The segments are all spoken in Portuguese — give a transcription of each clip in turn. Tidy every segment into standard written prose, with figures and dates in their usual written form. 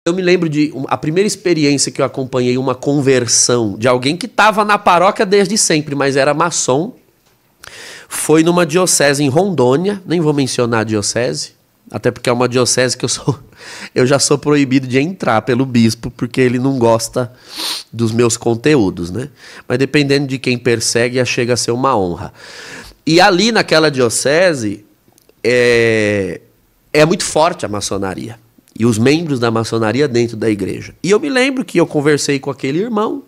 Eu me lembro de a primeira experiência que eu acompanhei uma conversão de alguém que estava na paróquia desde sempre, mas era maçom. Foi numa diocese em Rondônia, nem vou mencionar a diocese, até porque é uma diocese que eu já sou proibido de entrar pelo bispo, porque ele não gosta dos meus conteúdos, né? Mas dependendo de quem persegue, chega a ser uma honra. E ali naquela diocese é muito forte a maçonaria. E os membros da maçonaria dentro da igreja. E eu me lembro que eu conversei com aquele irmão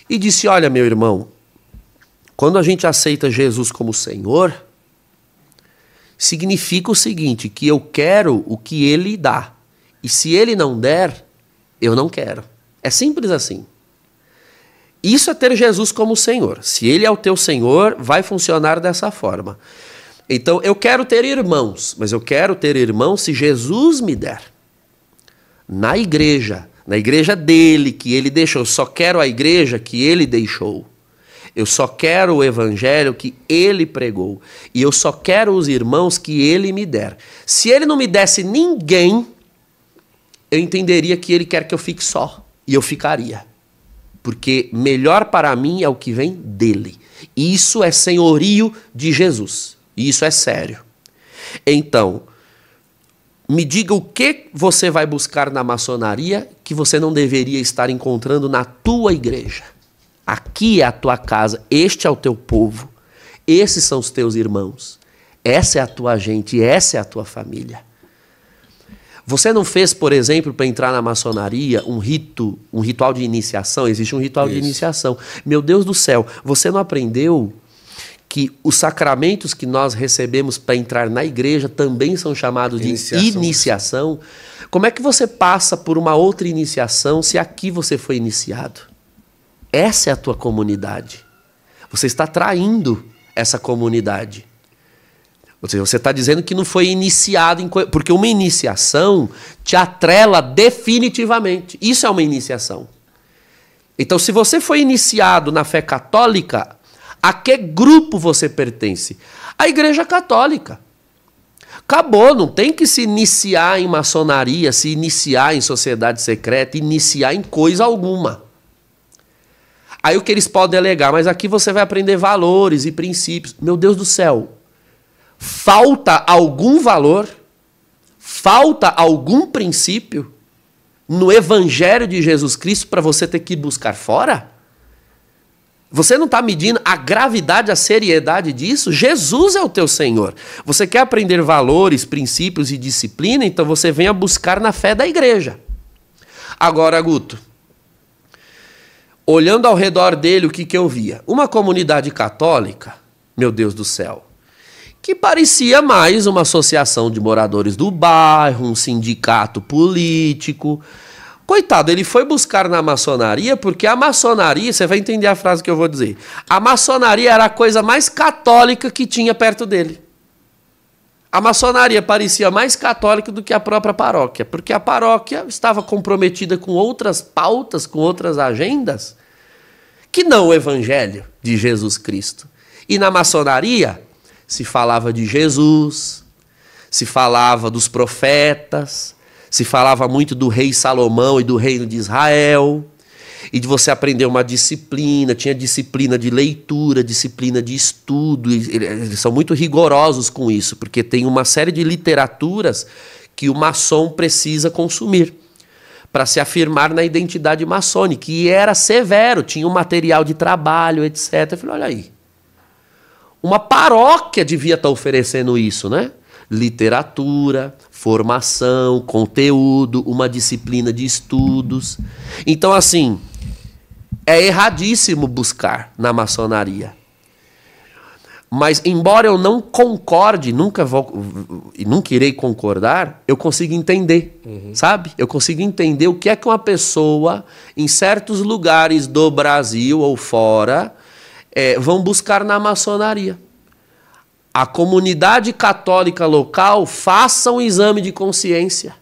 e disse, olha, meu irmão, quando a gente aceita Jesus como Senhor, significa o seguinte, que eu quero o que Ele dá. E se Ele não der, eu não quero. É simples assim. Isso é ter Jesus como Senhor. Se Ele é o teu Senhor, vai funcionar dessa forma. Então, eu quero ter irmãos, mas eu quero ter irmãos se Jesus me der. Na igreja dele, que ele deixou. Eu só quero a igreja que ele deixou. Eu só quero o evangelho que ele pregou. E eu só quero os irmãos que ele me der. Se ele não me desse ninguém, eu entenderia que ele quer que eu fique só. E eu ficaria. Porque melhor para mim é o que vem dele. E isso é senhorio de Jesus. E isso é sério. Então, me diga o que você vai buscar na maçonaria que você não deveria estar encontrando na tua igreja. Aqui é a tua casa, este é o teu povo, esses são os teus irmãos, essa é a tua gente, essa é a tua família. Você não fez, por exemplo, para entrar na maçonaria um ritual de iniciação? Existe um ritual de iniciação. Meu Deus do céu, você não aprendeu que os sacramentos que nós recebemos para entrar na igreja também são chamados de iniciação? Como é que você passa por uma outra iniciação se aqui você foi iniciado? Essa é a tua comunidade. Você está traindo essa comunidade. Você está dizendo que não foi iniciado, porque uma iniciação te atrela definitivamente. Isso é uma iniciação. Então, se você foi iniciado na fé católica, a que grupo você pertence? A Igreja Católica. Acabou, não tem que se iniciar em maçonaria, se iniciar em sociedade secreta, iniciar em coisa alguma. Aí o que eles podem alegar, mas aqui você vai aprender valores e princípios. Meu Deus do céu, falta algum valor, falta algum princípio no Evangelho de Jesus Cristo para você ter que buscar fora? Você não está medindo a gravidade, a seriedade disso? Jesus é o teu Senhor. Você quer aprender valores, princípios e disciplina? Então você venha buscar na fé da igreja. Agora, Guto, olhando ao redor dele, o que eu via? Uma comunidade católica, meu Deus do céu, que parecia mais uma associação de moradores do bairro, um sindicato político. Coitado, ele foi buscar na maçonaria, porque a maçonaria, você vai entender a frase que eu vou dizer, a maçonaria era a coisa mais católica que tinha perto dele. A maçonaria parecia mais católica do que a própria paróquia, porque a paróquia estava comprometida com outras pautas, com outras agendas, que não o Evangelho de Jesus Cristo. E na maçonaria se falava de Jesus, se falava dos profetas, se falava muito do rei Salomão e do reino de Israel, e de você aprender uma disciplina, tinha disciplina de leitura, disciplina de estudo, eles são muito rigorosos com isso, porque tem uma série de literaturas que o maçom precisa consumir para se afirmar na identidade maçônica, e era severo, tinha um material de trabalho, etc. Eu falei, olha aí, uma paróquia devia estar oferecendo isso, né? Literatura, formação, conteúdo, uma disciplina de estudos. Então, assim, é erradíssimo buscar na maçonaria. Mas, embora eu não concorde, nunca irei concordar, eu consigo entender, sabe? Eu consigo entender o que é que uma pessoa, em certos lugares do Brasil ou fora, vão buscar na maçonaria. A comunidade católica local faça um exame de consciência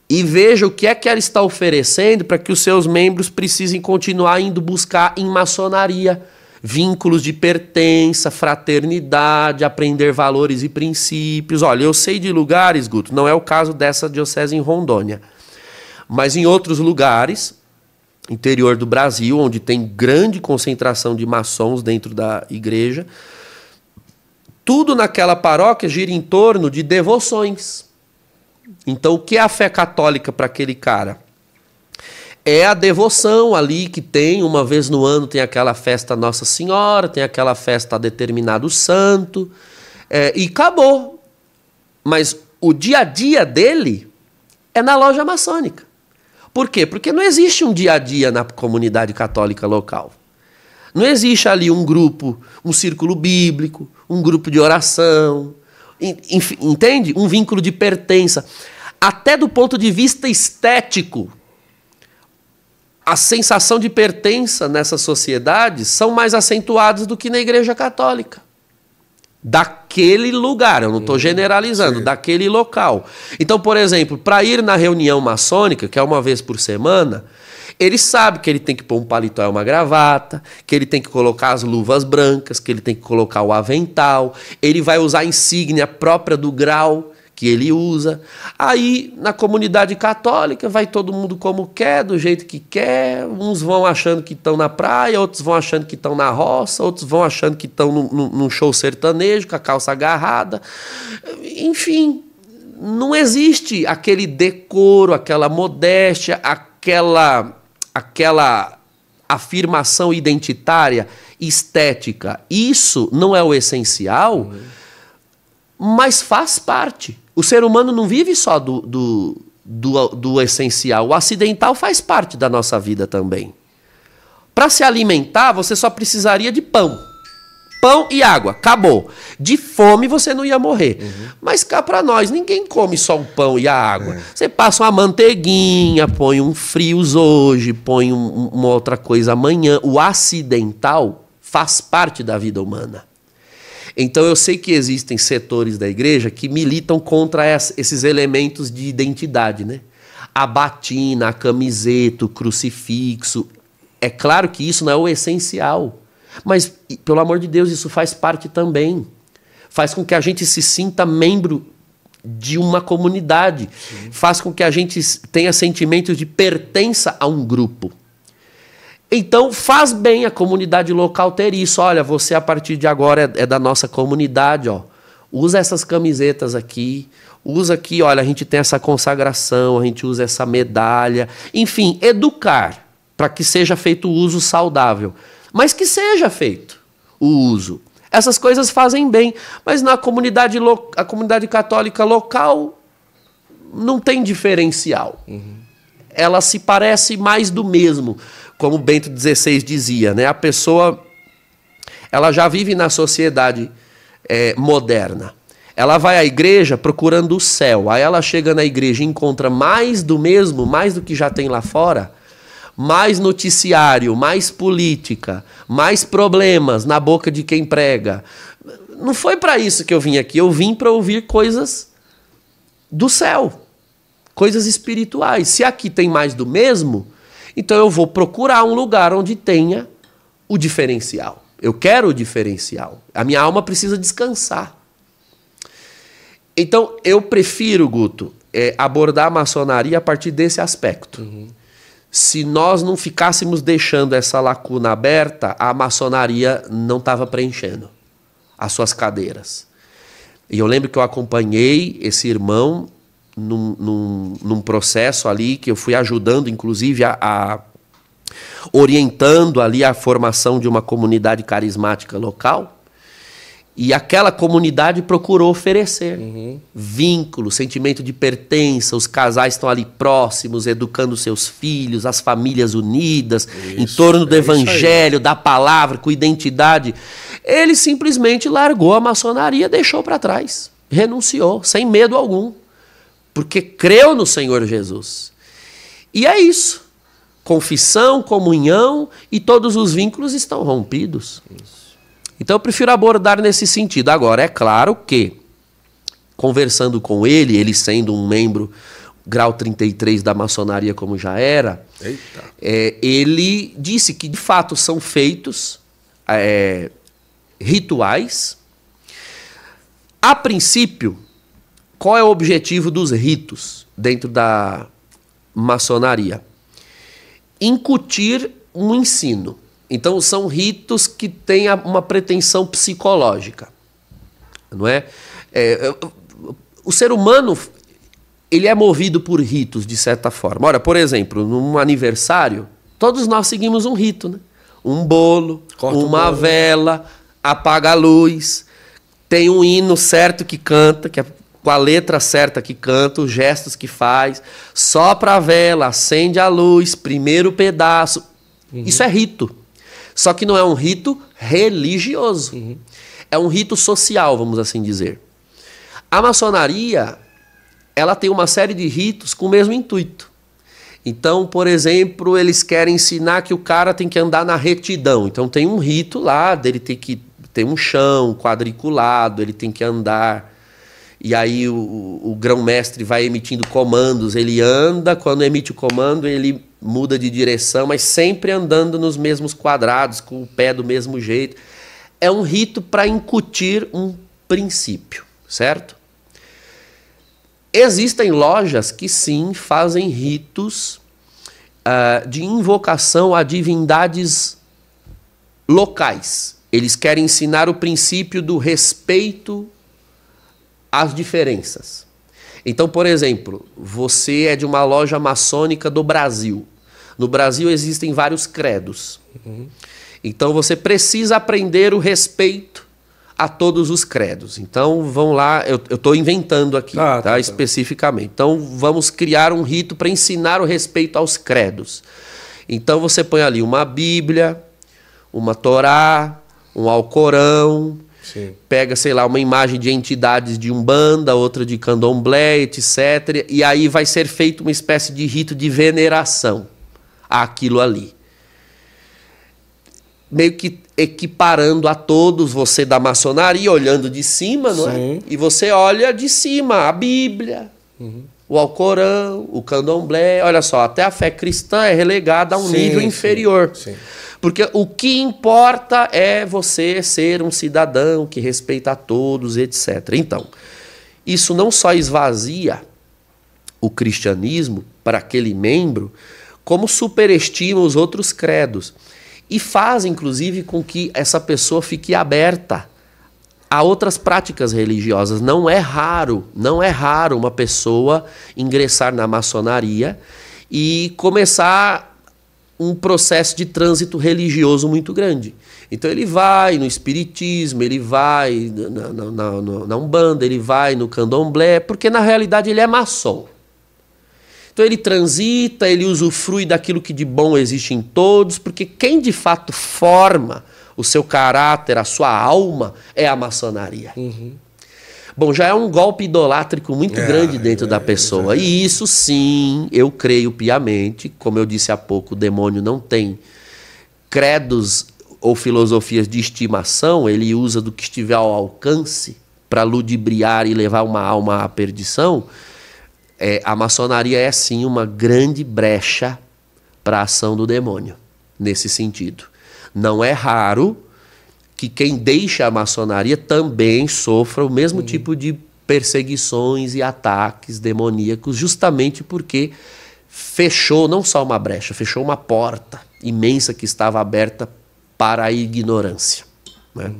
e veja o que é que ela está oferecendo para que os seus membros precisem continuar indo buscar em maçonaria vínculos de pertença, fraternidade, aprender valores e princípios. Olha, eu sei de lugares, Guto, não é o caso dessa diocese em Rondônia, Mas em outros lugares, interior do Brasil, onde tem grande concentração de maçons dentro da igreja, tudo naquela paróquia gira em torno de devoções. Então, o que é a fé católica para aquele cara? É a devoção ali que tem, uma vez no ano tem aquela festa Nossa Senhora, tem aquela festa a determinado santo, e acabou. Mas o dia a dia dele é na loja maçônica. Por quê? Porque não existe um dia a dia na comunidade católica local. Não existe ali um grupo, um círculo bíblico, um grupo de oração, entende? Um vínculo de pertença. Até do ponto de vista estético, a sensação de pertença nessas sociedades são mais acentuadas do que na Igreja Católica. Daquele lugar, eu não estou generalizando, daquele local. Então, por exemplo, para ir na reunião maçônica, que é uma vez por semana, ele sabe que ele tem que pôr um paletó e uma gravata, que ele tem que colocar as luvas brancas, que ele tem que colocar o avental, ele vai usar a insígnia própria do grau que ele usa. Aí, na comunidade católica, vai todo mundo como quer, do jeito que quer. Uns vão achando que estão na praia, outros vão achando que estão na roça, outros vão achando que estão num show sertanejo, com a calça agarrada. Enfim, não existe aquele decoro, aquela modéstia, aquela afirmação identitária, estética. Isso não é o essencial, mas faz parte. O ser humano não vive só do essencial. O acidental faz parte da nossa vida também. Para se alimentar, você só precisaria de pão. Pão e água, acabou. De fome você não ia morrer. Mas cá para nós, ninguém come só o pão e a água. Você passa uma manteiguinha, põe um frios hoje, põe uma outra coisa amanhã. O acidental faz parte da vida humana. Então eu sei que existem setores da igreja que militam contra esses elementos de identidade, né? A batina, a camiseta, o crucifixo. É claro que isso não é o essencial. Mas, pelo amor de Deus, isso faz parte também. Faz com que a gente se sinta membro de uma comunidade. Faz com que a gente tenha sentimentos de pertença a um grupo. Então, faz bem a comunidade local ter isso. Olha, você a partir de agora é da nossa comunidade, ó. Usa essas camisetas aqui, usa aqui, olha, a gente tem essa consagração, a gente usa essa medalha. Enfim, educar para que seja feito o uso saudável. Mas que seja feito o uso. Essas coisas fazem bem, mas na comunidade, a comunidade católica local não tem diferencial. Ela se parece mais do mesmo. Como Bento XVI dizia, né? A pessoa ela já vive na sociedade moderna. Ela vai à igreja procurando o céu. Aí ela chega na igreja e encontra mais do mesmo, mais do que já tem lá fora. Mais noticiário, mais política, mais problemas na boca de quem prega. Não foi para isso que eu vim aqui. Eu vim para ouvir coisas do céu. Coisas espirituais. Se aqui tem mais do mesmo, então eu vou procurar um lugar onde tenha o diferencial. Eu quero o diferencial. A minha alma precisa descansar. Então eu prefiro, Guto, abordar a maçonaria a partir desse aspecto. Se nós não ficássemos deixando essa lacuna aberta, a maçonaria não estava preenchendo as suas cadeiras. E eu lembro que eu acompanhei esse irmão num processo ali que eu fui ajudando, inclusive, orientando ali a formação de uma comunidade carismática local. E aquela comunidade procurou oferecer vínculo, sentimento de pertença, os casais estão ali próximos, educando seus filhos, as famílias unidas, em torno do evangelho, da palavra, com identidade. Ele simplesmente largou a maçonaria, deixou para trás, renunciou, sem medo algum. Porque creu no Senhor Jesus. E é isso. Confissão, comunhão e todos os vínculos estão rompidos. Então eu prefiro abordar nesse sentido. Agora, é claro que, conversando com ele sendo um membro grau 33 da maçonaria como já era, ele disse que de fato são feitos rituais. A princípio, qual é o objetivo dos ritos dentro da maçonaria? Incutir um ensino. Então, são ritos que têm uma pretensão psicológica. Não é? O ser humano, ele é movido por ritos, de certa forma. Olha, por exemplo, num aniversário, todos nós seguimos um rito, né? Um bolo, uma vela, apaga a luz, tem um hino certo que canta, que é com a letra certa que canta, os gestos que faz, sopra a vela, acende a luz, primeiro pedaço. Isso é rito. Só que não é um rito religioso. É um rito social, vamos assim dizer. A maçonaria, ela tem uma série de ritos com o mesmo intuito. Então, por exemplo, eles querem ensinar que o cara tem que andar na retidão. Então tem um rito lá, dele tem que ter um chão quadriculado, ele tem que andar. E aí o grão-mestre vai emitindo comandos, ele anda, quando emite o comando ele muda de direção, mas sempre andando nos mesmos quadrados, com o pé do mesmo jeito. É um rito para incutir um princípio, certo? Existem lojas que sim fazem ritos de invocação a divindades locais. Eles querem ensinar o princípio do respeito às diferenças. Então, por exemplo, você é de uma loja maçônica do Brasil. No Brasil existem vários credos. Então você precisa aprender o respeito a todos os credos. Então vão lá, eu estou inventando aqui, tá, especificamente. Então vamos criar um rito para ensinar o respeito aos credos. Então você põe ali uma Bíblia, uma Torá, um Alcorão, sim, pega, sei lá, uma imagem de entidades de Umbanda, outra de Candomblé, etc. E aí vai ser feito uma espécie de rito de veneração àquilo ali. Meio que equiparando a todos, você da maçonaria, olhando de cima, não é? E você olha de cima a Bíblia, o Alcorão, o Candomblé. Olha só, até a fé cristã é relegada a um nível inferior. Sim. Porque o que importa é você ser um cidadão que respeita a todos, etc. Então, isso não só esvazia o cristianismo para aquele membro, como superestima os outros credos. E faz, inclusive, com que essa pessoa fique aberta a outras práticas religiosas. Não é raro uma pessoa ingressar na maçonaria e começar um processo de trânsito religioso muito grande. Então ele vai no espiritismo, ele vai na Umbanda, ele vai no Candomblé, porque na realidade ele é maçom. Então ele transita, ele usufrui daquilo que de bom existe em todos, porque quem de fato forma o seu caráter, a sua alma, é a maçonaria. Bom, já é um golpe idolátrico muito grande dentro da pessoa. E isso sim, eu creio piamente, como eu disse há pouco, o demônio não tem credos ou filosofias de estimação, ele usa do que estiver ao alcance para ludibriar e levar uma alma à perdição. A maçonaria é sim uma grande brecha para a ação do demônio, nesse sentido. Não é raro que quem deixa a maçonaria também sofra o mesmo tipo de perseguições e ataques demoníacos, justamente porque fechou não só uma brecha, fechou uma porta imensa que estava aberta para a ignorância, né?